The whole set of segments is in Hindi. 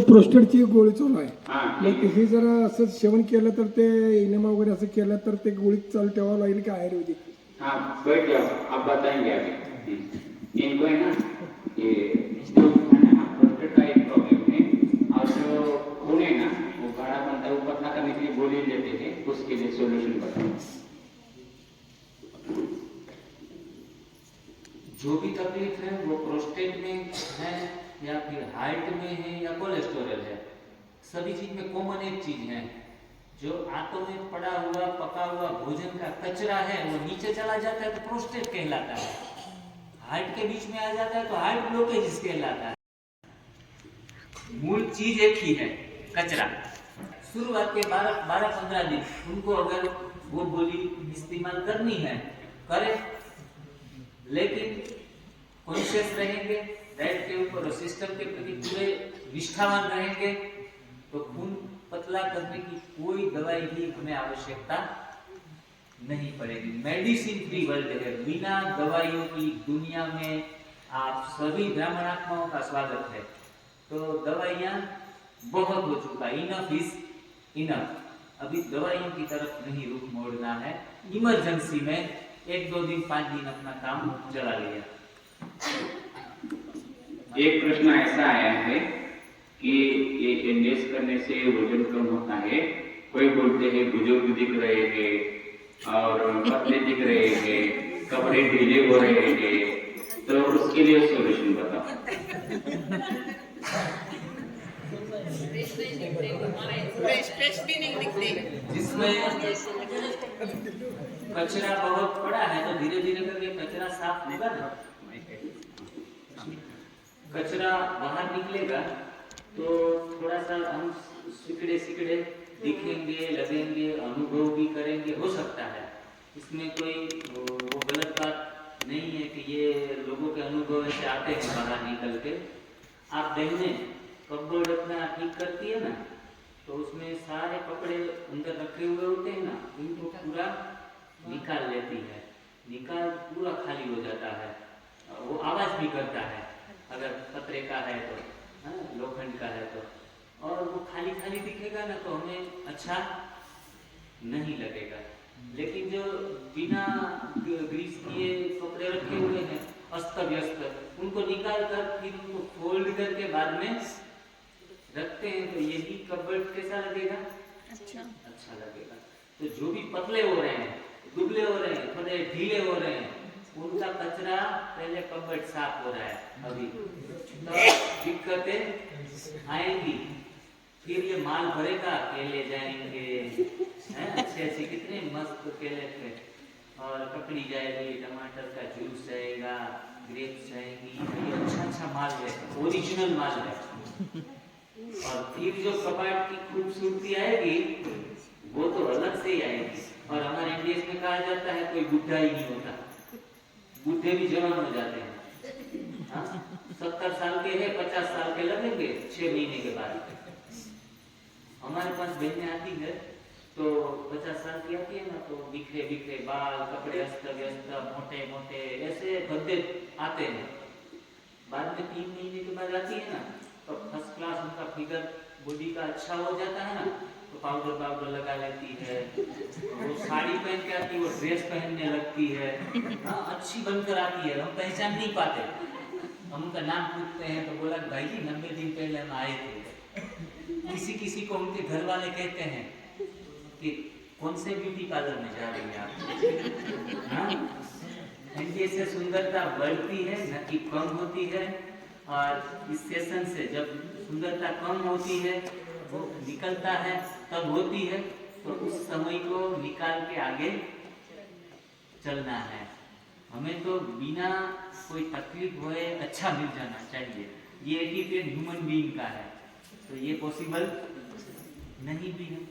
प्रोस्टेटची गोळी चालू आहे. हाँ मग हे जर असं सेवन केलं तर ते इनेमा वगैरे असं केलं तर ते गोळी चालू ठेवावं लागेल का आयुर्वेदिक? हाँ बैठ जाओ, आप बताएंगे आगे। इनको है ना ये जो है ना प्रोस्टेट का एक प्रॉब्लम है, और जो खून है ना वो गाढ़ा बनता है, वो पतला करने के लिए गोली लेते हैं, उसके लिए सोल्यूशन बताओ। जो भी तकलीफ है वो प्रोस्टेट में है या फिर हार्ट में है या कोलेस्ट्रॉल है, सभी चीज में कॉमन एक चीज है, जो आंतों में पड़ा हुआ पका हुआ भोजन का कचरा है वो नीचे चला जाता है तो प्रोस्टेट कहलाता है, हार्ट के बीच में आ जाता है तो हार्ट ब्लॉकेज कहलाता है। मूल चीज एक ही है, कचरा। शुरुआत के 12-15 दिन उनको अगर वो गोली इस्तेमाल करनी है करें, लेकिन कॉन्शियस रहेंगे, डाइट के ऊपर और सिस्टम के प्रति पूरे निष्ठावान रहेंगे तो खून पतला करने की कोई दवाई की हमें आवश्यकता नहीं पड़ेगी। मेडिसिन फ्री वर्ल्ड है, बिना दवाइयों की दुनिया में आप सभी ब्राह्मण आत्माओं का स्वागत है। तो दवाइयाँ बहुत हो चुका, इनफ इज इनफ। अभी दवाइयों की तरफ नहीं रुख मोड़ना है, इमरजेंसी में 1-2 दिन 5 दिन अपना काम चला लिया। एक प्रश्न ऐसा आया है कि ये एनडीएस करने से वजन कम होता है, कोई बोलते हैं बुजुर्ग दिख रहे हैं और पतले दिख रहे हैं, कपड़े ढीले हो रहे हैं, तो उसके लिए सॉल्यूशन बताओ। भी नहीं दिखते। जिसमें कचरा बहुत पड़ा है तो धीरे धीरे करके कचरा साफ होगा ना, कचरा बाहर निकलेगा तो थोड़ा सा हम सिकड़े सिकड़े दिखेंगे, लगेंगे, अनुभव भी करेंगे, हो सकता है। इसमें कोई वो गलत बात नहीं है कि ये लोगों के अनुभव से आते हैं बाहर निकल के। आप बहनें कपबोर्ड अपना ठीक करती है ना, तो उसमें सारे कपड़े अंदर रखे हुए होते हैं ना, उनको पूरा निकाल लेती है, निकाल पूरा खाली हो जाता है। वो आवाज भी करता है अगर पतरे का है तो, लोखंड का है तो, और वो खाली खाली दिखेगा ना तो हमें अच्छा नहीं लगेगा। लेकिन जो बिना ग्रीस किए कपड़े रखे हुए हैं अस्त व्यस्त, उनको निकाल कर फिर उनको फोल्ड करके बाद में रखते हैं तो यही कपबोर्ड कैसा लगेगा? अच्छा लगेगा। तो जो भी पतले हो रहे हैं, दुबले हो रहे हैं, थोड़े ढीले हो रहे हैं, उनका कचरा पहले कपबोर्ड साफ हो रहा है अभी, तो दिक्कतें आएंगी। फिर ये माल भरेगा, केले जाएंगे, अच्छे अच्छे कितने मस्त केले थे, और ककड़ी जाएगी, टमाटर का जूस जाएगा, ग्रेप्स जाएगी, ये अच्छा अच्छा माल है, ओरिजिनल माल है। और फिर जो कपाट की खूबसूरती आएगी वो तो अलग से ही आएगी। और हमारे एनडीएस में कहा जाता है कोई बुढ़ा ही नहीं होता, बुढ़े भी जवान हो जाते हैं। 70 साल के हैं, 50 साल के लगेंगे 6 महीने के बाद। हमारे पास बहनें आती है तो 50 साल की आती है ना, तो बिखरे बिखरे बाल, कपड़े अस्त व्यस्त, मोटे मोटे ऐसे भद्दे आते हैं। बाद में 3 महीने के बाद आती है ना तो फर्स्ट क्लास उनका फिगर बॉडी का अच्छा हो जाता है ना, तो पाउडर लगा लेती है, वो साड़ी पहन के आती है, वो ड्रेस पहनने लगती है, अच्छी बनकर आती है, हम पहचान नहीं पाते। हम उनका नाम पूछते हैं तो बोला भाई जी 90 दिन पहले हम आए थे। किसी किसी को उनके घर वाले कहते हैं कि कौन से ब्यूटी पार्लर में जा रही हैं आप? एनडीए से सुंदरता बढ़ती है न कि कम होती है। और इस सेशन से जब सुंदरता कम होती है, वो निकलता है, तब होती है, तो उस समय को निकाल के आगे चलना है। हमें तो बिना कोई तकलीफ हुए अच्छा मिल जाना चाहिए, ये एटीट्यूड ह्यूमन बीइंग का है, तो ये पॉसिबल नहीं भी है।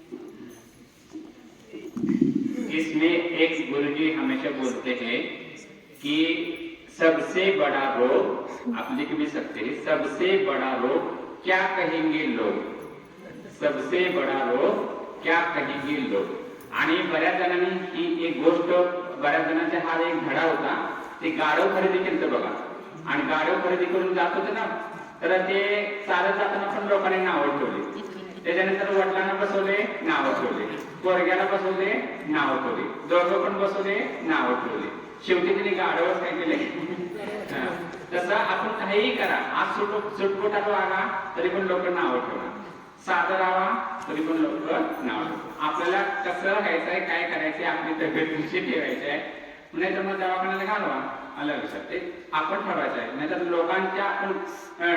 इसमें एक गुरुजी हमेशा बोलते हैं कि सबसे बड़ा रोग, आप लिख भी सकते हैं, सबसे बड़ा रोग क्या कहेंगे लोग, सबसे बड़ा रोग क्या कहेंगे लोग। आणि बऱ्याच जणांनी ही एक गोष्ट, बऱ्याच जणांचा हा एक धडा होता, ते गाढव खरेदी केलं बघा, आणि गाढव खरेदी करून जात होते ना तर ते चालत जाताना पण लोकांनी नावं ठेवली. त्याच्यानंतर वडिलांना बसवले, नावं ठेवले, पोरग्याला बसवले, नावं ठेवली, दोघं पण बसवले, नावं ठेवली. शेवटी तिने गाडवच काय केले. तसं आपण काहीही करा, आज सुटकोटा वागा तरी पण लोक नावं ठेवणार, साधं राहा तरी पण लोक नाव ठेवणार. आपल्याला कसं राहायचंय, काय करायचंय, आपली तब्येत कशी ठेवायची आहे, नाही तर मग दवाखान्याला घालवा. आलं लक्षात, ते आपण ठरवायचं आहे. नाहीतर लोकांच्या आपण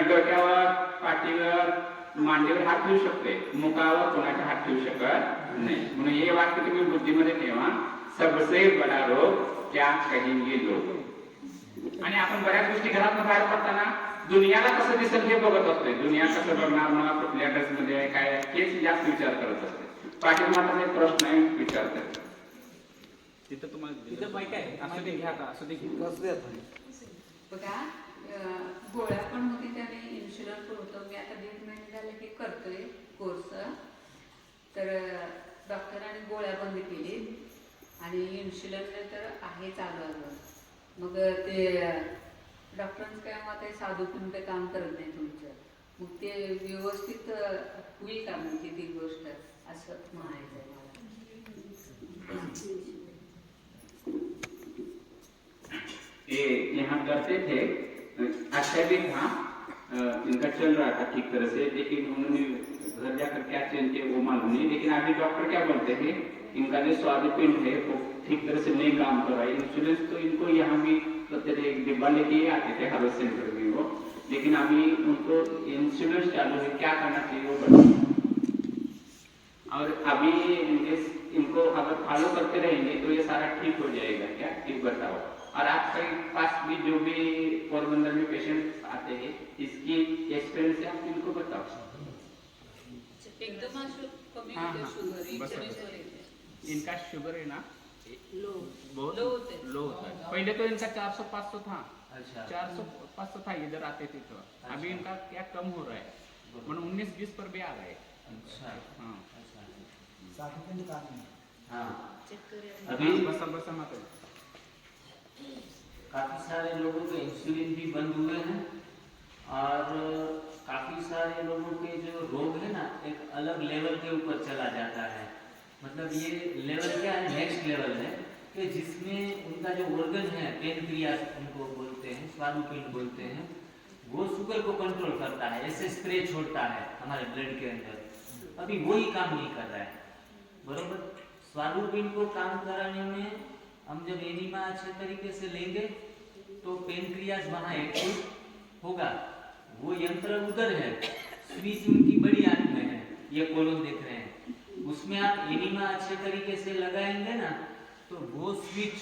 डोक्यावर, पाठीवर, मांडीवर हात ठेवू शकते, मुखावर कोणाच्या हात ठेवू शकत नाही. म्हणून हे वाक्य तुम्ही बुद्धीमध्ये ठेवा, सबसे बडा रोग क्या कहेंगे लोग. आणि आपण बऱ्याच गोष्टी घरात बाहेर पडताना दुनियाला कसं दिसेल हे बघत असतोय. दुनिया कसं बघणार, मला कुठल्या ड्रेसमध्ये आहे, काय, हेच जास्त विचार करत असते. पाठीमागचा एक प्रश्न आहे, विचारतात तिथं तुम्हाला तिथं माहित आहे, असं ते घ्या का, असं ते बघा, गोळ्या पण होती त्याने, इन्शुरन्स पण होतं. मी आता 1.5 महिने झाले की करतोय कोर्स. तर डॉक्टरांनी गोळ्या बंद केली आणि इन्शुरन्स तर आहे चालू अजून. मग ते डॉक्टरांचं काय मत आहे, साधू पण ते काम करत नाही तुमचं, मग ते व्यवस्थित होईल का म्हणजे ती गोष्ट, असं म्हणायचं आहे मला. यहाँ करते थे, अच्छा भी था, इनका चल रहा था ठीक तरह से, लेकिन उन्होंने घर जाकर क्या चेंज किया वो मालूम नहीं. लेकिन अभी डॉक्टर क्या बोलते हैं, इनका जो स्वादुपिंड है वो ठीक तरह से नहीं काम कर रहा है. इंश्योरेंस तो इनको यहाँ भी एक डिब्बा लेके आते थे हार्वेस्ट सेंटर में वो, लेकिन अभी उनको इंश्योरेंस चालू है, क्या करना चाहिए वो बताओ. और अभी इनको अगर फॉलो करते रहेंगे तो ये सारा ठीक हो जाएगा क्या, ठीक बताओ. और आपके पास भी जो भी पोरबंदर में पेशेंट आते हैं, इसकी एक्सपीरियंस है, आप इनको बताओ. एकदम कमी हाँ, होते हाँ, शुगर, बस, इंसुलिनवर येते. इनका शुगर है ना बहुत लो होते. लो होता है. पहले तो इनका 400-500 था, अच्छा. 400-500 था, इधर आते थे तो. अभी इनका क्या कम हो रहा है, मतलब 19-20 पर भी आ रहा है. अच्छा. हाँ हाँ, चक्कर अभी बस मत. काफी सारे लोगों के इंसुलिन भी बंद हुए हैं और काफी सारे लोगों के जो रोग है ना, एक अलग लेवल के ऊपर चला जाता है. मतलब ये लेवल क्या है, नेक्स्ट लेवल है कि जिसमें उनका जो ऑर्गन है, पेनक्रियास उनको बोलते हैं, स्वादुपिंड बोलते हैं, वो शुगर को कंट्रोल करता है, ऐसे स्प्रे छोड़ता है हमारे ब्लड के अंदर. अभी वही काम नहीं कर रहा है, बरोबर. स्वादुपिंड को काम कराने में हम जब एनिमा अच्छे तरीके से लेंगे तो पेनक्रियास वहाँ एक्टिव होगा. वो यंत्र उधर है, स्विच उनकी बड़ी आंख में है, ये कोलोन देख रहे हैं, उसमें आप एनिमा अच्छे तरीके से लगाएंगे ना, तो वो स्विच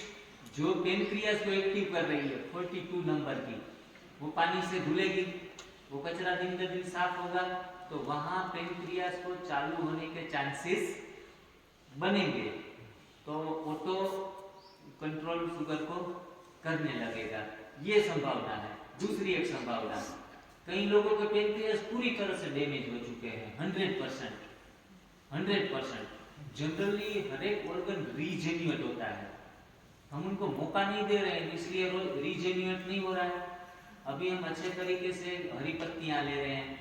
जो पेनक्रियास को एक्टिव कर रही है 42 नंबर की, वो पानी से धुलेगी, वो कचरा दिन ब दिन साफ होगा, तो वहाँ पेनक्रियास को चालू होने के चांसेस बनेंगे. तो ऑटो कंट्रोल शुगर को करने लगेगा, ये संभावना है. दूसरी एक संभावना, कई लोगों के पेनक्रियास पूरी तरह से डैमेज हो चुके हैं, 100%. जनरली हर एक ऑर्गन रीजेन्युएट होता है, हम उनको मौका नहीं दे रहे हैं, इसलिए रीजेन्युएट नहीं हो रहा है. अभी हम अच्छे तरीके से हरी पत्तियां ले रहे हैं.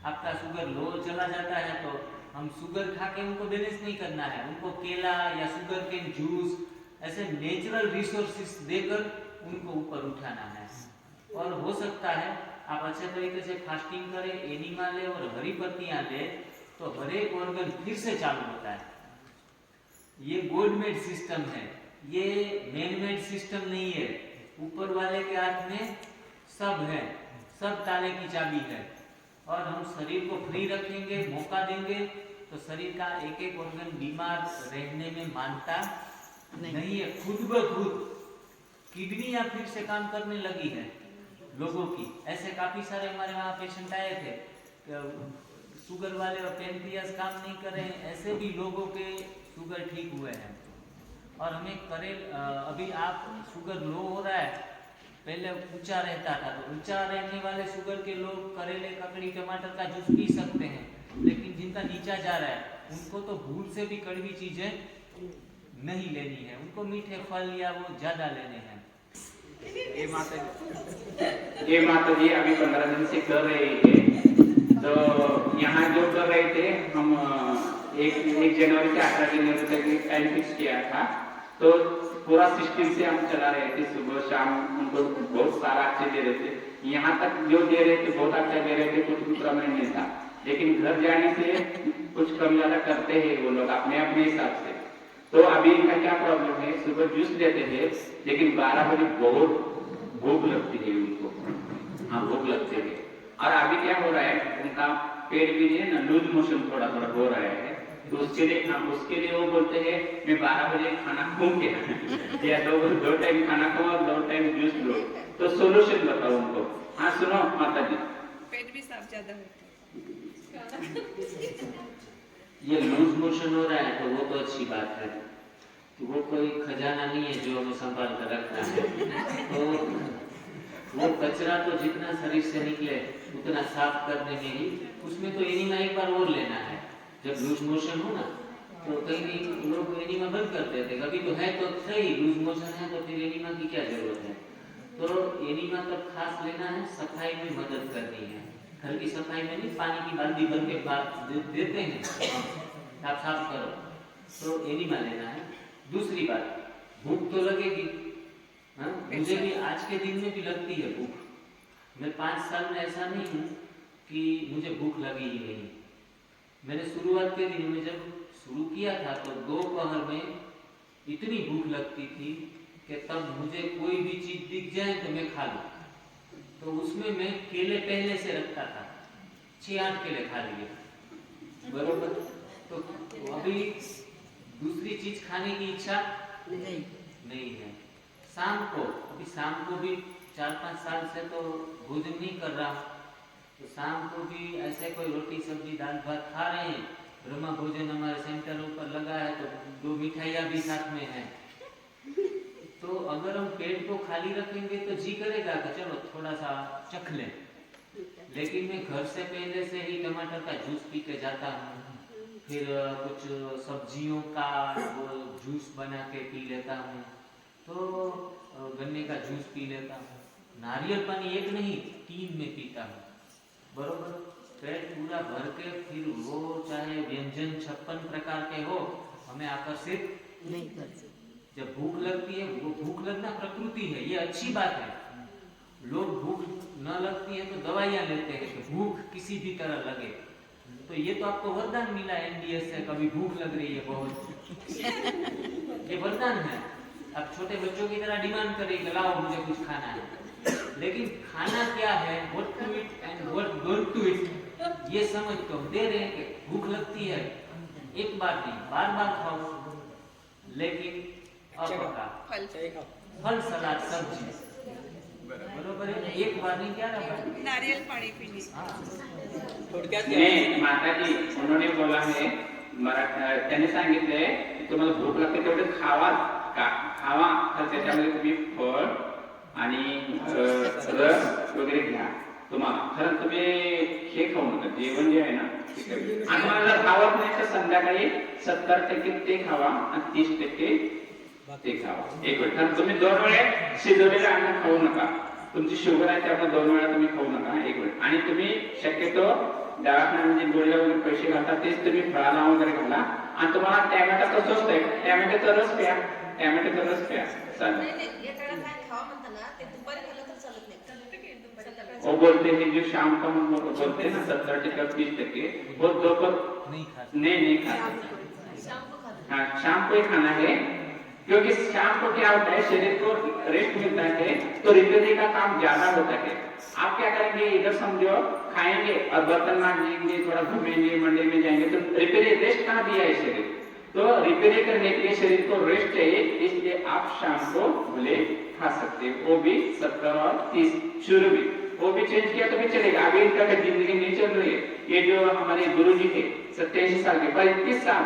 आपका शुगर लो चला जाता है तो हम शुगर खा के उनको बैलेंस नहीं करना है, उनको केला या शुगर केन जूस ऐसे नेचुरल रिसोर्सेस देकर उनको ऊपर उठाना है. और हो सकता है आप अच्छे तरीके से फास्टिंग करें, एनिमा ले और हरी पत्तियां ले, तो हर एक ऑर्गन फिर से चालू होता है. ये गॉड मेड सिस्टम है, ये मैन मेड सिस्टम नहीं है. ऊपर वाले के हाथ में सब है, सब ताले की चाबी है. और हम शरीर को फ्री रखेंगे, मौका देंगे, तो शरीर का एक एक ऑर्गन बीमार रहने में मानता नहीं है. खुद ब खुद किडनियां फिर से काम करने लगी है लोगों की. ऐसे काफी सारे हमारे वहाँ पेशेंट आए थे, शुगर वाले और पेनक्रियास काम नहीं कर रहे हैं, ऐसे भी लोगों के शुगर ठीक हुए हैं. और हमें अभी आप शुगर लो हो रहा है, पहले ऊंचा रहता था, तो ऊंचा रहने वाले शुगर के लोग करेले, ककड़ी, टमाटर का जूस पी सकते हैं, लेकिन जिनका नीचा जा रहा है उनको तो भूल से भी कड़वी चीजें नहीं लेनी है, उनको मीठे फल या वो ज्यादा लेने हैं. ये माता जी अभी 15 दिन से कर रहे थे। तो यहाँ जो कर रहे थे हम एक जनवरी से 18 जनवरी तक टाइम फिक्स किया था। तो पूरा सिस्टम से हम चला रहे थे, सुबह शाम उनको बहुत सारा अच्छे दे रहे थे। यहाँ तक जो दे रहे थे बहुत अच्छा दे रहे थे, कुछ भी प्रॉब्लम नहीं था। लेकिन घर जाने से कुछ कम ज्यादा करते हैं वो लोग अपने अपने हिसाब से। तो अभी इनका क्या प्रॉब्लम है, सुबह जूस देते हैं लेकिन 12 बजे बहुत भूख लगती है उनको। हाँ भूख लगती है। और अभी क्या हो रहा है, उनका पेट भी है ना लूज मोशन थोड़ा थोड़ा हो रहा है। तो उसके लिए वो बोलते हैं मैं 12 बजे खाना खाऊं क्या या दो टाइम खाना खाऊं और 2 टाइम जूस लो। तो सोल्यूशन बताओ उनको। हाँ सुनो माता जी, पेट भी साफ ज्यादा होता ये लूज मोशन हो रहा है तो वो तो अच्छी बात है, तो वो कोई खजाना नहीं है जो हमें संभाल कर रखना है। तो वो कचरा तो जितना शरीर से निकले उतना साफ करने में ही, उसमें तो एनिमा एक बार और लेना है। जब लूज मोशन हो ना तो कहीं लोग एनिमा बंद कर देते, कभी तो है तो सही, लूज मोशन है तो फिर एनिमा की क्या जरूरत है। तो एनिमा तब खास लेना है, सफाई में मदद करनी है। घर की सफाई में नहीं, पानी की बाल्टी भर के बाद देते हैं आप साफ करो, तो एनिमा लेना है। दूसरी बात, भूख तो लगेगी। हाँ, मुझे भी आज के दिन में भी लगती है भूख। मैं 5 साल में ऐसा नहीं हूँ कि मुझे भूख लगी ही नहीं। मैंने शुरुआत के दिनों में जब शुरू किया था तो दोपहर में इतनी भूख लगती थी कि तब मुझे कोई भी चीज दिख जाए तो मैं खा लूं। तो उसमें मैं केले पहले से रखता था, 6-8 केले खा लिए, बरोबर। तो अभी दूसरी चीज खाने की इच्छा नहीं है। शाम को भी 4-5 साल से तो भोजन नहीं कर रहा, तो शाम को भी ऐसे कोई रोटी सब्जी दाल भात खा रहे हैं। ब्रह्मा भोजन हमारे सेंटर ऊपर लगा है तो 2 मिठाइयाँ भी साथ में है। तो अगर हम पेट को खाली रखेंगे तो जी करेगा कि चलो थोड़ा सा चख लें, लेकिन मैं घर से पहले से ही टमाटर का जूस पी के जाता हूँ, फिर कुछ सब्जियों का वो जूस बना के पी लेता हूँ, तो गन्ने का जूस पी लेता हूँ। नारियल पानी 1 नहीं 3 में पीता हूँ, बरोबर। पेट पूरा भर के, फिर वो चाहे व्यंजन 56 प्रकार के हो, हमें आकर्षित नहीं करते। जब भूख लगती है, वो भूख लगना प्रकृति है, ये अच्छी बात है। लोग भूख न लगती है तो दवाइयाँ लेते हैं कि भूख किसी भी तरह लगे। तो ये तो आपको वरदान मिला एनडीएस से, कभी भूख लग रही है बहुत, ये वरदान है। अब छोटे बच्चों की तरह डिमांड करेंगे लाओ मुझे कुछ खाना है, लेकिन खाना क्या है, what to eat and what going to eat, ये समझ तो दे रहे हैं कि भूख लगती है, एक बार नहीं बार बार खाओ, लेकिन अपका फल सलाद सब्जी, बरोबर है। एक बार नहीं, क्या रहा नारियल पाणी पिणे। नाही माताजी उन्होंने बोला है, त्यांनी सांगितलंय तुम्हाला भूक लागते तेवढे खावा तर त्याच्यामध्ये तुम्ही फळ आणि रस वगैरे घ्या। तुम्हाला खरं तुम्ही हे खाऊ नका, जेवण जे आहे ना आणि तुम्हाला खावत नाही तर संध्याकाळी 70% ते खावा आणि 30% ते खावा। एक वेळ कारण तुम्ही 2 वेळा शिजवलेलं अन्न खाऊ नका, तुमची शुगर आहे त्यामुळे 2 वेळा तुम्ही खाऊ नका एक वेळ। आणि तुम्ही शक्यतो दवाखान्यामध्ये गोळ्या वगैरे पैसे घालता तेच तुम्ही फळाला वगैरे घाला। आणि तुम्हाला टॅमॅटो कसं असतंय, टॅमॅटोचा रस प्या, टॅमॅटोचा रस प्या चालेल। वो बोलते हैं जो शाम को हम बोलते हैं ना 70% 30%, वो दोपहर नहीं खाते। हाँ शाम को ही खाना है, क्योंकि शाम को क्या होता है शरीर को रेस्ट मिलता है तो रिपेयरिंग का काम ज्यादा होता है। आप क्या करेंगे, इधर समझो खाएंगे और बर्तन मांजेंगे, थोड़ा घूमेंगे, मंडी में जाएंगे, तो रिपेयरिंग रेस्ट कहाँ दिया है शरीर, तो रिपेयरिंग करने के लिए शरीर को रेस्ट चाहिए। इसलिए आप शाम को भले खा सकते हैं, वो भी 70 और 30 शुरू भी वो भी चेंज किया तो भी चलेगा। अभी इनका जिंदगी नहीं चल रही है। ये जो हमारे गुरुजी थे 87 साल के, 35 साल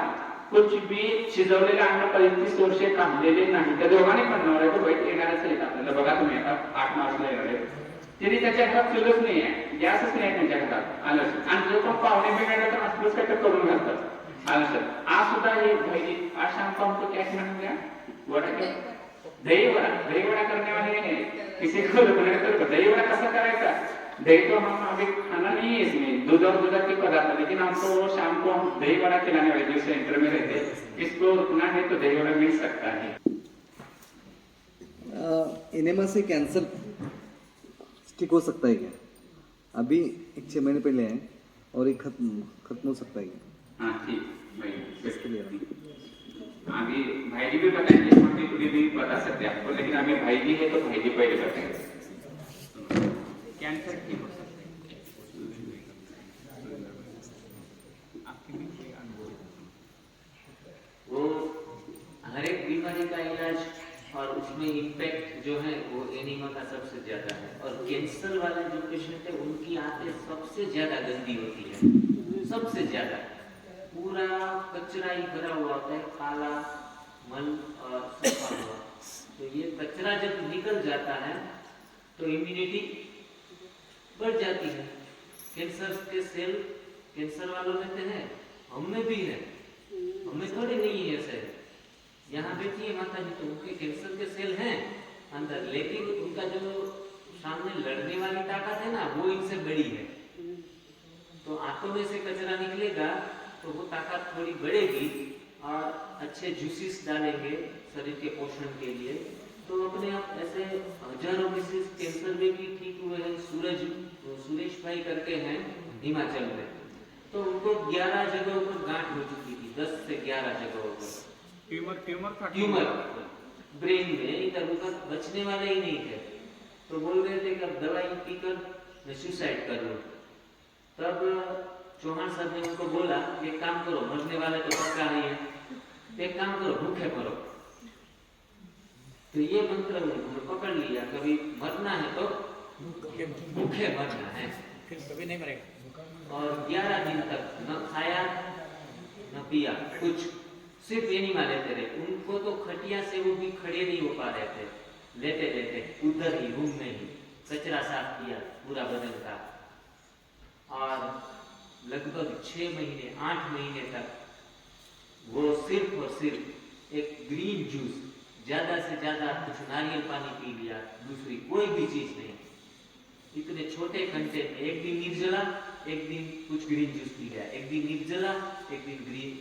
कुछ भी शिजवलेलं अन्न 35 वर्षे काढलेले नाही। त्या दोघांनी पण नवरा तो वाईट येणारच आहे आपल्याला, बघा तुम्ही आता 8 मार्चला येणार आहे, तिने त्याच्या घरात चुलच नाही आहे, गॅसच नाही त्यांच्या घरात आलं। आणि जो पण पाहुणे बिघडले तर असलंच काय तर करून घालतात आलं सर। आज सुद्धा ये भाई आज शाम को हमको क्या खिलाना गया, वड़ा के दही वड़ा करने वाले हैं किसी को रुकना है तो दही वड़ा कैसा करायचा? दही तो हम अभी खाना नहीं है इसमें, दूध और दूध की पदार्थ, लेकिन हमको शाम को हम दही वड़ा खिलाने वाले जो सेंटर में रहते हैं, इसको रुकना है तो दही वड़ा मिल सकता है। एनेमा से कैंसर ठीक हो सकता है क्या? अभी 6 महीने पहले है और ये खत्म हो सकता है क्या? हाँ ठीक भाई, इसके लिए अभी भाई जी भी बताएंगे, हम भी बता सकते हैं आपको, लेकिन अभी भाई जी है तो भाई जी पहले बताएंगे। कैंसर ठीक हो सकते हैं। आपके भी कोई अनुभव? वो हर एक बीमारी का इलाज और उसमें इम्पैक्ट जो है वो एनीमा का सबसे ज्यादा है। और कैंसर वाले जो पेशेंट है उनकी आंतें सबसे ज्यादा गंदी होती है, सबसे ज्यादा पूरा कचरा ही भरा हुआ होता है, काला मल और सफा हुआ। तो ये कचरा जब निकल जाता है तो इम्यूनिटी बढ़ जाती है। कैंसर के सेल कैंसर वालों में तो है, हमें भी है, हमें थोड़े नहीं है ऐसे। यहाँ बैठी है माता जी तो उनके कैंसर के सेल हैं अंदर, लेकिन उनका जो सामने लड़ने वाली ताकत है ना वो इनसे बड़ी है। तो आंतों में से कचरा निकलेगा तो वो ताकत थोड़ी बढ़ेगी और अच्छे जूसेस डालेंगे शरीर के पोषण के लिए, तो अपने आप ऐसे हजारों केसेस कैंसर में भी ठीक हुए हैं। सुरेश भाई करके हैं हिमाचल में, तो उनको 11 जगहों पर गांठ हो चुकी थी, 10 से 11 जगहों पर ट्यूमर ब्रेन में, इधर उधर बचने वाले ही नहीं थे। तो बोल रहे थे कि अब दवाई पीकर मैं सुसाइड कर लूं। तब चौहान साहब ने उनको बोला एक काम करो, मरने वाले तो पक्का नहीं है, एक काम करो भूखे मरो। तो ये मंत्र उन्होंने पकड़ लिया, कभी मरना है तो भूखे मरना है, फिर कभी नहीं मरेगा। और 11 दिन तक न खाया न पिया कुछ, सिर्फ एनीमा लेते रहे। उनको तो खटिया से वो भी खड़े नहीं हो पा रहे थे, लेते लेते उधर ही रूम में ही कचरा साफ किया पूरा बदन का। और लगभग 6 महीने 8 महीने तक वो सिर्फ और सिर्फ एक ग्रीन जूस, ज्यादा से ज्यादा कुछ नारियल पानी पी लिया, दूसरी कोई भी चीज नहीं। इतने छोटे घंटे में एक दिन निर्जला, एक दिन कुछ ग्रीन जूस पी लिया, एक दिन निर्जला, एक दिन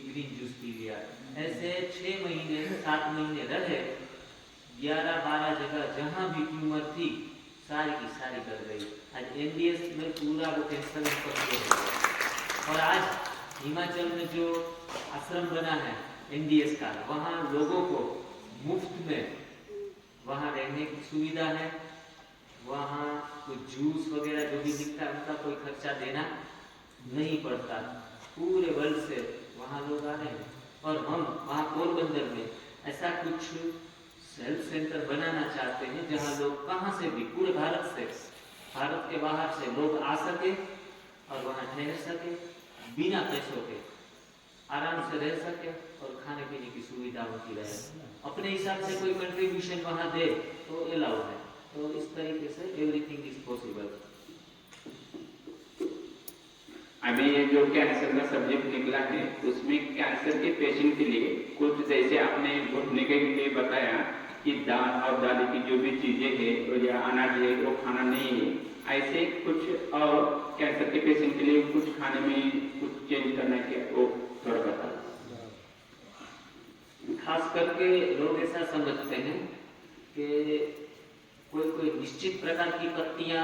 ग्रीन जूस पी लिया। ऐसे 6 महीने 7 महीने रहे। 11-12 जगह जहां भी ट्यूमर थी सारी की सारी कर गई। आज एनडीएस में पूरा वो कैंसर पकड़े हो गया। और आज हिमाचल में जो आश्रम बना है एनडीएस का, वहाँ लोगों को मुफ्त में वहाँ रहने की सुविधा है, वहाँ कुछ जूस वगैरह जो भी दिखता है उनका कोई खर्चा देना नहीं पड़ता। पूरे वर्ल्ड से वहाँ लोग आ रहे हैं। और हम वहाँ पोरबंदर में ऐसा कुछ हेल्थ सेंटर बनाना चाहते हैं जहाँ लोग कहाँ से भी, पूरे भारत से, भारत के बाहर से लोग आ सके और वहाँ ठहर सके, बिना पैसों के आराम से रह सके और खाने पीने की सुविधा उनकी रहे। अपने हिसाब से कोई कंट्रीब्यूशन वहाँ दे तो अलाउ है। तो इस तरीके से एवरीथिंग इज पॉसिबल। अभी ये जो कैंसर का सब्जेक्ट निकला है उसमें कैंसर के पेशेंट के लिए कुछ, जैसे आपने घुटने के लिए बताया कि दाल और दाल की जो भी चीजें है या अनाज है वो खाना नहीं है, ऐसे कुछ और कैंसर के पेशेंट के लिए कुछ खाने में कुछ चेंज करना है वो थोड़ा बता। खास करके लोग ऐसा समझते हैं कि कोई निश्चित प्रकार की पत्तियां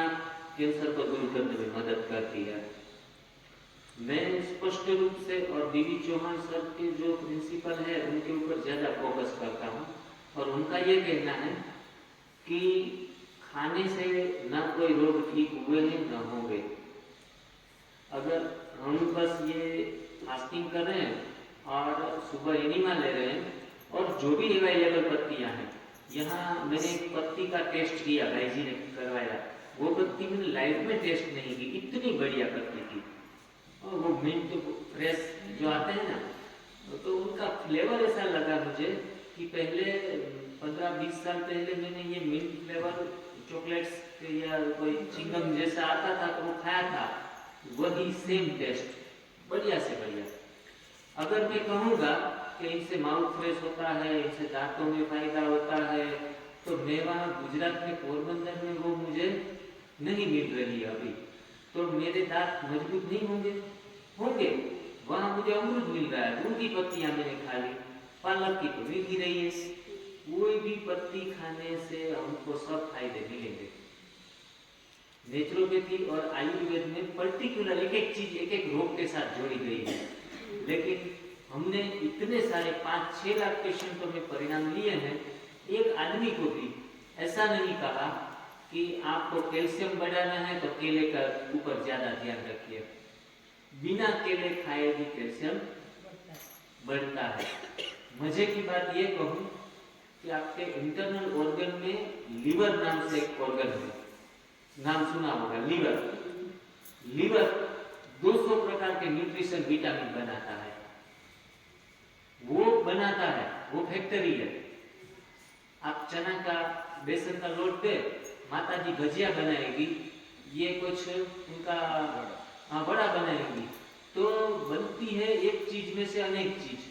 कैंसर को दूर करने में मदद करती है। मैं स्पष्ट रूप से और बीवी चौहान सर के जो प्रिंसिपल है उनके ऊपर ज्यादा फोकस करता हूँ। और उनका ये कहना है कि खाने से ना कोई रोग ठीक हुए हैं न होंगे। अगर हम बस ये फास्टिंग कर रहे हैं और सुबह एनीमा ले रहे हैं और जो भी अवेलेबल पत्तियां हैं, यहाँ मैंने एक पत्ती का टेस्ट किया, भाई जी ने करवाया, वो पत्ती मैंने लाइफ में टेस्ट नहीं की, इतनी बढ़िया पत्ती थी। और वो मिंट फ्रेश जो आते हैं ना, तो उनका फ्लेवर ऐसा लगा मुझे कि पहले 15-20 साल पहले मैंने ये मिंट फ्लेवर चॉकलेट्स या कोई चिंगम जैसा आता था तो वो खाया था, वही सेम टेस्ट, बढ़िया से बढ़िया। अगर मैं कहूँगा कि इनसे माउथ फ्रेश होता है, इनसे दांतों में फायदा होता है, तो मैं वहाँ गुजरात में पोरबंदर में वो मुझे नहीं मिल रही है अभी, तो मेरे दांत मजबूत नहीं होंगे। वहाँ मुझे अमरूद मिल रहा है, उनकी पत्तियां मैंने खा ली, पालक की तो मिल ही रही है। कोई भी पत्ती खाने से हमको सब फायदे मिलेंगे। नेचुरोपैथी और आयुर्वेद में पर्टिकुलर एक एक चीज एक एक रोग के साथ जोड़ी गई है, लेकिन हमने इतने सारे 5-6 लाख पेशेंटों में परिणाम लिए हैं। एक आदमी को भी ऐसा नहीं कहा कि आपको कैल्शियम बढ़ाना है तो केले का ऊपर ज्यादा ध्यान रखिए। बिना केले खाए भी कैल्शियम बढ़ता है। मजे की बात ये कहूँ कि आपके इंटरनल ऑर्गन में लीवर नाम से एक ऑर्गन है, नाम सुना होगा, लीवर 200 प्रकार के न्यूट्रिशन विटामिन बनाता है, वो फैक्ट्री है। आप चना का बेसन का लोट दे, माता जी भजिया बनाएगी, ये कुछ उनका बड़ा बनाएगी, तो बनती है एक चीज में से अनेक चीज।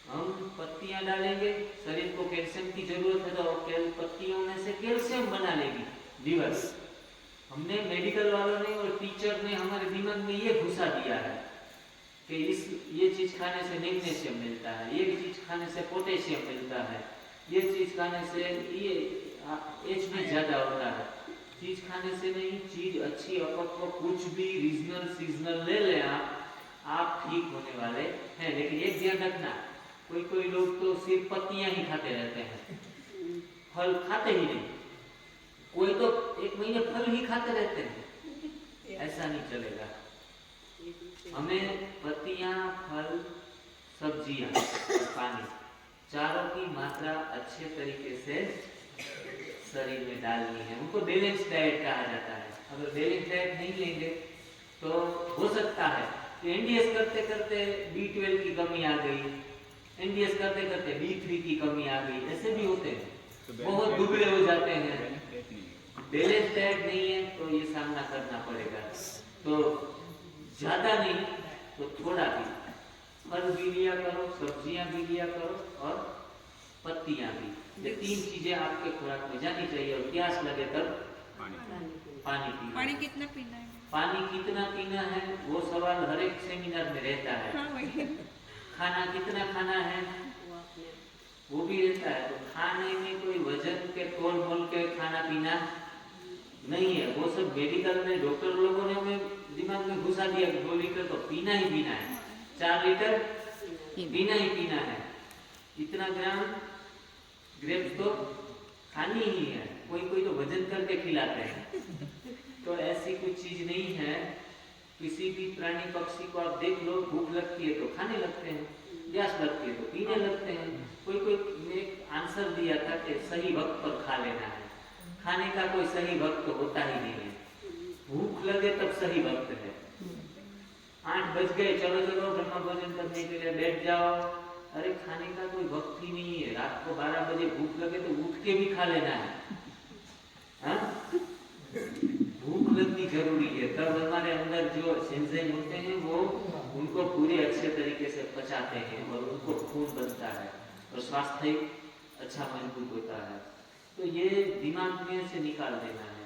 हम पत्तियां डालेंगे, शरीर को कैल्शियम की जरूरत है तो पत्तियों में से कैल्शियम बना लेगी लीवर। हमने मेडिकल वालों ने और टीचर ने हमारे दिमाग में ये घुसा दिया है कि ये चीज खाने से मैग्नीशियम मिलता है, ये चीज खाने से पोटेशियम मिलता है, ये चीज खाने से ये एच ज्यादा होता है। चीज खाने से नहीं, चीज अच्छी अपक्व कुछ भी रीजनल सीजनल ले ले आप ठीक होने वाले हैं। लेकिन एक ध्यान रखना, कोई लोग तो सिर्फ पत्तियां ही खाते रहते हैं, फल खाते ही नहीं। कोई तो 1 महीने फल ही खाते रहते हैं, ऐसा नहीं चलेगा। हमें पत्तियां, फल, सब्जियां, पानी, चारों की मात्रा अच्छे तरीके से शरीर में डालनी है। उनको बैलेंस डाइट कहा जाता है। अगर बैलेंस डाइट नहीं लेंगे तो हो सकता है कि एनडीएस करते करते B12 की कमी आ गई, एनडीएस करते करते B3 की कमी आ गई, ऐसे भी होते हैं, बहुत दुबले हो जाते हैं। बैलेंस डाइट नहीं है तो ये सामना करना पड़ेगा। तो ज्यादा नहीं तो थोड़ा भी फल भी लिया करो, सब्जियां भी लिया करो और पत्तियां भी। ये 3 चीजें आपके खुराक में जानी चाहिए। और प्यास लगे तब पानी पीना। पानी कितना पीना है? पानी कितना पीना है वो सवाल हर एक सेमिनार में रहता है। खाना कितना खाना है वो भी रहता है। तो खाने में कोई वजन के तोल मोल के खाना पीना नहीं है। वो सब मेडिकल में डॉक्टर लोगों ने हमें दिमाग में घुसा दिया कि 2 लीटर तो पीना ही पीना है, 4 लीटर पीना ही पीना है, इतना ग्राम ग्रेप्स तो खानी ही है। कोई तो वजन करके खिलाते हैं। तो ऐसी कुछ चीज नहीं है। किसी भी प्राणी पक्षी को आप देख लो, भूख लगती है तो खाने लगते हैं, प्यास लगती है तो पीने लगते हैं। कोई ने आंसर दिया था कि सही वक्त पर खा लेना है। खाने का कोई सही वक्त तो होता ही नहीं है। भूख लगे तब सही वक्त है। 8 बज गए, चलो ब्रह्म भोजन करने के लिए बैठ जाओ। अरे खाने का कोई वक्त ही नहीं है। रात को 12 बजे भूख लगे तो उठ के भी खा लेना है। भूख लगनी जरूरी है, तब हमारे अंदर जो एंजाइम होते हैं वो उनको पूरे अच्छे तरीके से पचाते हैं और उनको खून बनता है और स्वास्थ्य अच्छा मजबूत होता है। तो ये दिमाग में से निकाल देना है।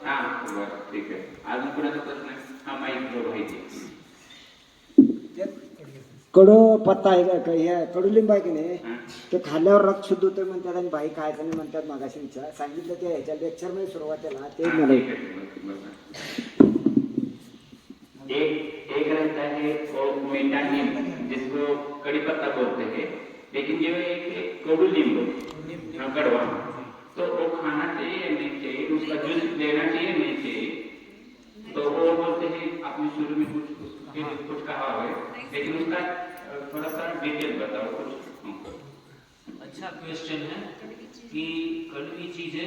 हाँ बरं, ठीक आहे. अजून कोणाचा प्रश्न आहे? हा माईक माहिती कडपत्ता आहे का हे कडुलिंब आहे की नाही हा. ते खाल्ल्यावर रक्त शुद्ध होतं म्हणतात आणि बाई खायचं नाही म्हणतात. मागाशी सांगितलं ते ह्याच्या लेक्चर मध्ये सुरुवातीला ते हाँ, मला ठीक है, एक रहता है और मेटानिम जिसको कड़ी पत्ता बोलते हैं, लेकिन जो एक कडुलिंब कड़वा, तो वो खाना चाहिए या नहीं चाहिए, उसका जूस लेना चाहिए नहीं चाहिए। तो वो बोलते हैं आपने शुरू में कुछ कहा है, लेकिन उसका थोड़ा सा डिटेल बताओ कुछ। अच्छा क्वेश्चन है कि कड़वी चीजें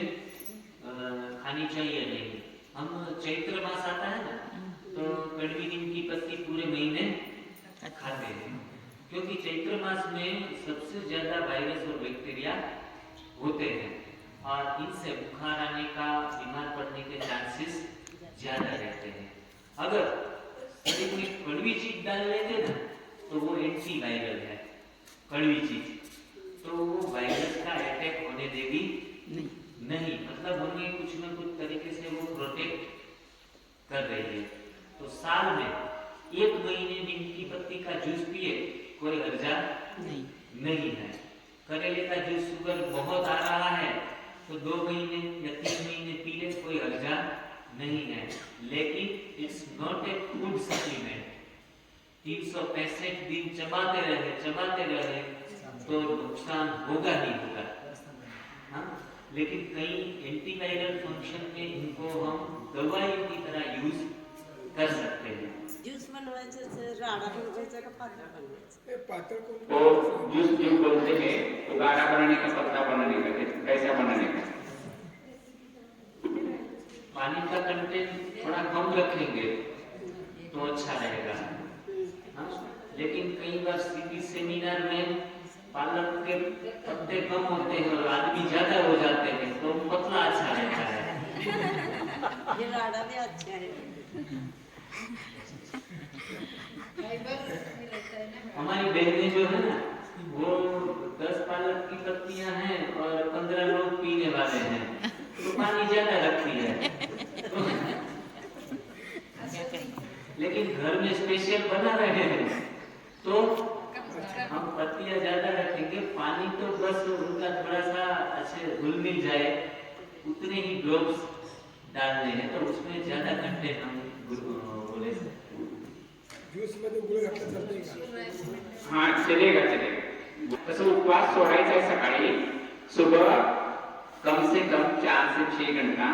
खानी चाहिए नहीं। हम चैत्र मास आता है ना, तो कड़वी नीम की पत्ती पूरे महीने खाते हैं, क्योंकि चैत्र मास में सबसे ज्यादा वायरस और बैक्टीरिया होते हैं और इनसे बुखार आने का, बीमार पड़ने के चांसेस ज्यादा रहते हैं। अगर शरीर में कड़वी चीज डाल लेते ना तो वो एंटी वायरल है, कड़वी चीज, तो वो वायरस का अटैक होने देगी नहीं। मतलब हमें कुछ न कुछ तरीके से वो प्रोटेक्ट कर रही है। तो साल में 1 महीने नीम की पत्ती का जूस पिए, कोई हर्जा नहीं है। करेले का जूस शुगर बहुत आ रहा है तो 2 महीने या 3 महीने पी ले, कोई हर्जा नहीं है। लेकिन it's not a food supplement. 365 दिन चबाते रहे तो नुकसान होगा ही होगा। हाँ? लेकिन कई एंटीवायरल फंक्शन में इनको हम दवाइयों की तरह यूज कर सकते हैं। ज्यूस बनवायचं, राडा बनवायचा का पातळ बनवायचं? हे पातळ करून वो जूस जो बोलते हैं वो गाढ़ा बनाने का, पतला बनाने का, कैसा बनाने का? पानी का कंटेंट थोड़ा कम रखेंगे तो अच्छा रहेगा। हाँ? लेकिन कई बार सीपी सेमिनार में पालक के पत्ते कम होते हैं और आदमी ज्यादा हो जाते हैं तो पतला अच्छा रहता है। ये राडा भी अच्छा है। हमारी बहनें जो है ना वो 10 पालक की पत्तियां हैं और 15 लोग पीने वाले हैं तो पानी ज्यादा रखती है। लेकिन घर में स्पेशल बना रहे हैं तो हम पत्तियां ज्यादा रखेंगे, पानी तो बस उनका थोड़ा सा अच्छे घुल मिल जाए उतने ही ड्रॉप्स डालने हैं, तो उसमें ज्यादा कंटेंट हम बोले ज्यूस मध्ये गुळ घातलं चालतंय का? हाँ चलेगा। तसं उपवास सोडायचा है सकाळी, सुबह कम से कम 4 से 6 घंटा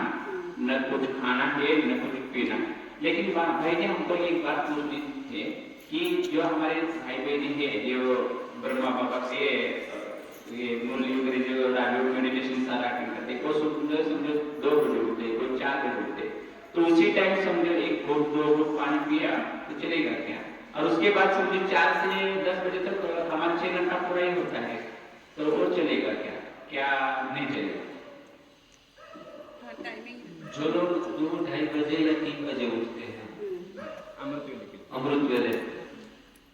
न कुछ खाना है न कुछ पीना। लेकिन भाई ने हमको एक बात पूछनी थी कि जो हमारे भाई बहनी है जो ब्रह्मा बाबा के ये मुरली वगैरह जो राजयोग मेडिटेशन सारा करते, वो समझो 2 बजे उठते, कोई 4 बजे उठते, तो उसी टाइम समझो 1 घूट 2 घूट पानी पिया तो चलेगा क्या? और उसके बाद समझो 4 से 10 बजे तक हमारा 6 घंटा पूरा ही होता है, तो वो चलेगा क्या? क्या नहीं चलेगा? जो लोग 2-2:30 बजे या 3 बजे उठते हैं अमृत वेले,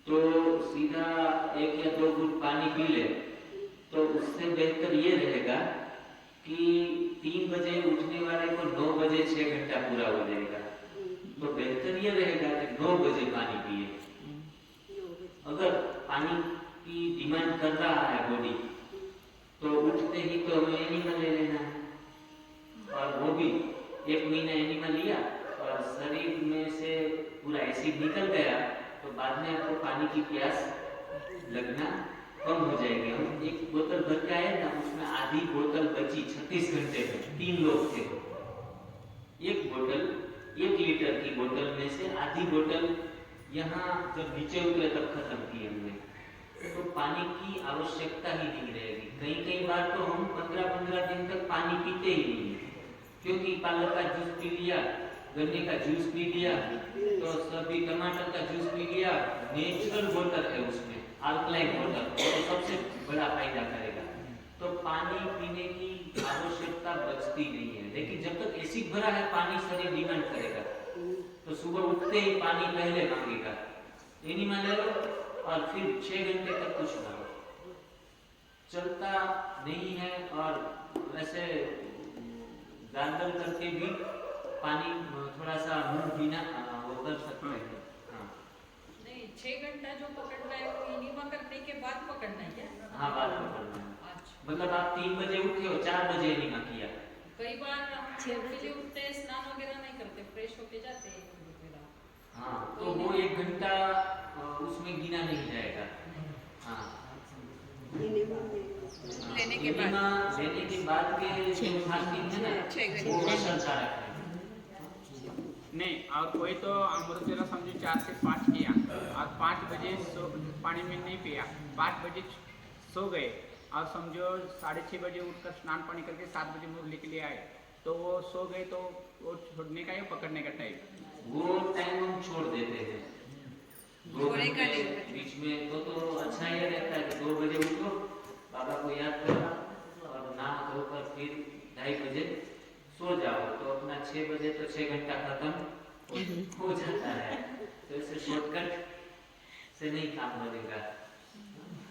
तो सीधा 1 या 2 घूट पानी पी ले तो उससे बेहतर ये रहेगा कि 3 बजे उठने वाले को 9 बजे 6 घंटा पूरा हो जाएगा। तो बेहतर ये रहेगा कि 9 बजे पानी पिए। अगर पानी की डिमांड कर रहा है बॉडी तो उठते ही तो हमें एनिमल ले लेना है, और वो भी 1 महीना एनिमल लिया और शरीर में से पूरा एसिड निकल गया तो बाद में आपको पानी की प्यास लगना कम हो जाएगी। हम 1 बोतल भर के आए ना, उसमें आधी बोतल बची 36 घंटे में, 3 लोग थे। 1 बोतल 1 लीटर की बोतल में से आधी बोतल यहाँ जब नीचे उतरे तब खत्म की हमने। तो पानी की आवश्यकता ही नहीं रहेगी। कई बार तो हम 15-15 दिन तक पानी पीते ही नहीं है, क्योंकि पालक का जूस पी लिया, गन्ने का जूस पी लिया, तो सभी टमाटर का जूस पी लिया, नेचुरल वाटर है उसमें, अल्कलाइन वाटर, तो सबसे बड़ा फायदा करेगा। तो पानी पीने की आवश्यकता बचती नहीं है। लेकिन जब तक एसिड भरा है पानी शरीर डिमांड करेगा, तो सुबह उठते ही पानी पहले मांगेगा। एनिमा ले लो और फिर 6 घंटे तक कुछ ना लो, चलता नहीं है। और वैसे गार्गल करके भी पानी थोड़ा सा मुंह पीना वो कर सकते हैं। हाँ नहीं, 6 घंटा जो पकड़ना है वो एनिमा करने के बाद पकड़ना है क्या? हाँ, बाद में पकड़ना है। अच्छा। मतलब आप 3 बजे उठे हो, 4 बजे एनिमा किया। कई बार हम 6 बजे उठते हैं, स्नान वगैरह नहीं करते, फ्रेश होके जाते हैं। हाँ, तो वो 1 घंटा उसमें गिना नहीं जाएगा। हाँ, लेने के बाद लेने के बाद के जो फास्टिंग है ना, 6 घंटे वो चलता रहता है। नहीं, और कोई तो अमृत वेला समझो 4 से 5 किया और 5 बजे पानी में नहीं पिया, 5 बजे सो गए और समझो 6:30 बजे उठकर स्नान पानी करके 7 बजे मुरली के लिए आए, तो वो सो गए, तो वो छोड़ने का या पकड़ने का टाइम? वो टाइम हम छोड़ देते हैं 2 थोड़े का घंटे बीच में। तो अच्छा ये रहता है कि 2 बजे उठो, बाबा को याद करो और नहा धोकर फिर 2:30 बजे सो जाओ, तो अपना 6 बजे तो 6 घंटा खत्म हो जाता है। तो इससे से नहीं काम बनेगा।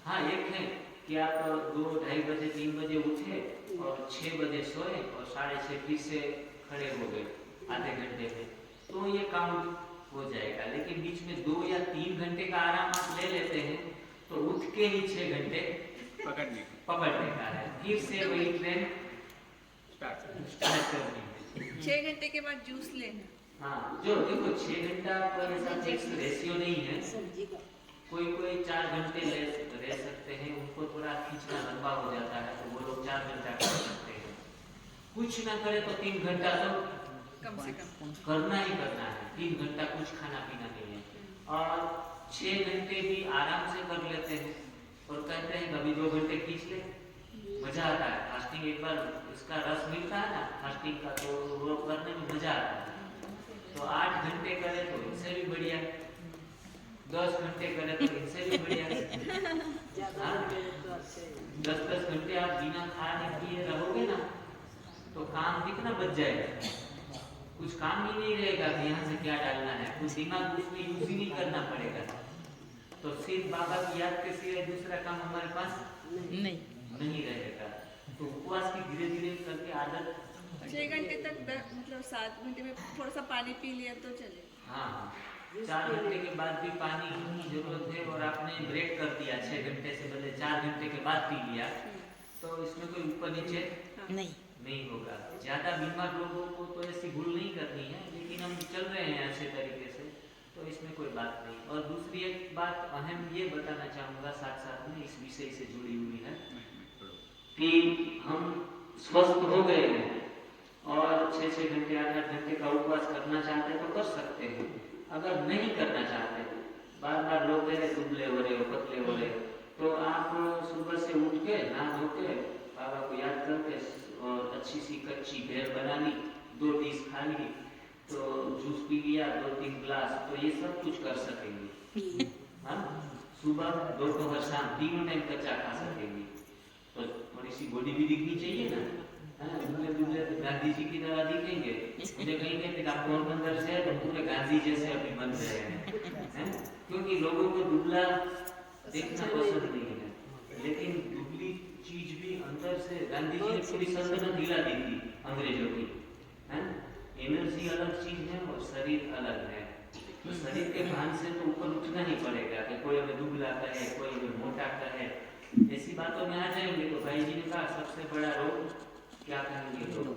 हाँ, एक है कि आप 2-2:30 बजे 3 बजे उठे और 6 बजे सोए और 6:30 फिर से खड़े हो गए आधे घंटे में, तो ये काम हो जाएगा। लेकिन बीच में 2 या 3 घंटे का आराम आप ले लेते हैं तो उठ के ही 6 घंटे पकड़ने का है, फिर से वही ट्रेन स्टार्ट करनी है। 6 घंटे के बाद जूस लेना। हाँ, जो देखो 6 घंटा कोई ऐसा फिक्स रेशियो नहीं है, कोई 4 घंटे रह सकते हैं, उनको थोड़ा खींचना लंबा हो जाता है तो वो लोग 4 घंटा कर सकते हैं। कुछ ना करे तो 3 घंटा तो कम से कम करना ही करना है। 3 घंटा कुछ खाना पीना नहीं है और 6 घंटे भी आराम से कर लेते हैं और कहते हैं कभी 2 घंटे खींच ले, मजा आता है। फास्टिंग एक बार इसका रस मिलता है ना फास्टिंग का, तो वो करने में मजा आता है। तो 8 घंटे करे तो इनसे भी बढ़िया, 10 घंटे करे तो इनसे भी बढ़िया। 10-10 घंटे आप बिना खाने पिए रहोगे ना तो काम कितना बच जाएगा, कुछ काम ही नहीं रहेगा कि यहाँ से क्या डालना है, कुछ दिमाग उसमें यूज ही नहीं करना पड़ेगा। तो सिर्फ बाबा की याद के सिवाय दूसरा काम हमारे पास नहीं रहेगा। तो उपवास की धीरे धीरे करके आदत 6 घंटे तक मतलब 7 घंटे में थोड़ा सा पानी पी लिया तो चले। हाँ, 4 घंटे के बाद भी पानी की जरूरत है और आपने ब्रेक कर दिया 6 घंटे से बदले 4 घंटे के बाद पी लिया तो इसमें कोई ऊपर नीचे नहीं होगा। ज्यादा बीमार लोगों को तो ऐसी भूल नहीं करनी है, लेकिन हम चल रहे हैं अच्छे तरीके से तो इसमें कोई बात नहीं। और दूसरी एक बात अहम ये बताना चाहूँगा साथ साथ में इस विषय से जुड़ी हुई है कि हम स्वस्थ हो गए हैं और 6-6 घंटे 8-8 घंटे का उपवास करना चाहते हैं तो कर सकते हैं। अगर नहीं करना चाहते, बार बार लोग कह रहे दुबले हो रहे हो पतले हो रहे हो, तो आप सुबह से उठ के नहा धो के बाबा को याद करके और अच्छी सी कच्ची भेल बना ली, 2 डिश खा ली, तो जूस पी लिया 2-3 ग्लास, तो ये सब कुछ कर सकेंगे। हाँ, सुबह दोपहर शाम 3 टाइम कच्चा खा सकेंगे तो थोड़ी सी बॉडी भी दिखनी चाहिए ना। दुबले गांधी जी की तरह दिखेंगे, मुझे कहेंगे कि आप पोरबंदर से तो पूरे गांधी जैसे अभी बन रहे हैं, क्योंकि लोगों को दुबला देखना पसंद नहीं है, लेकिन दुबली चीज भी अंदर से गांधी जी ने पूरी सल्तनत हिला दी थी अंग्रेजों की। एनर्जी अलग चीज है और शरीर अलग है, तो शरीर के भान से तो ऊपर उठना ही पड़ेगा कि कोई हमें दुबला कहे कोई हमें मोटा कहे। ऐसी बातों में आ जाएंगे तो भाई जी ने कहा सबसे बड़ा रोग क्या कहेंगे लोग,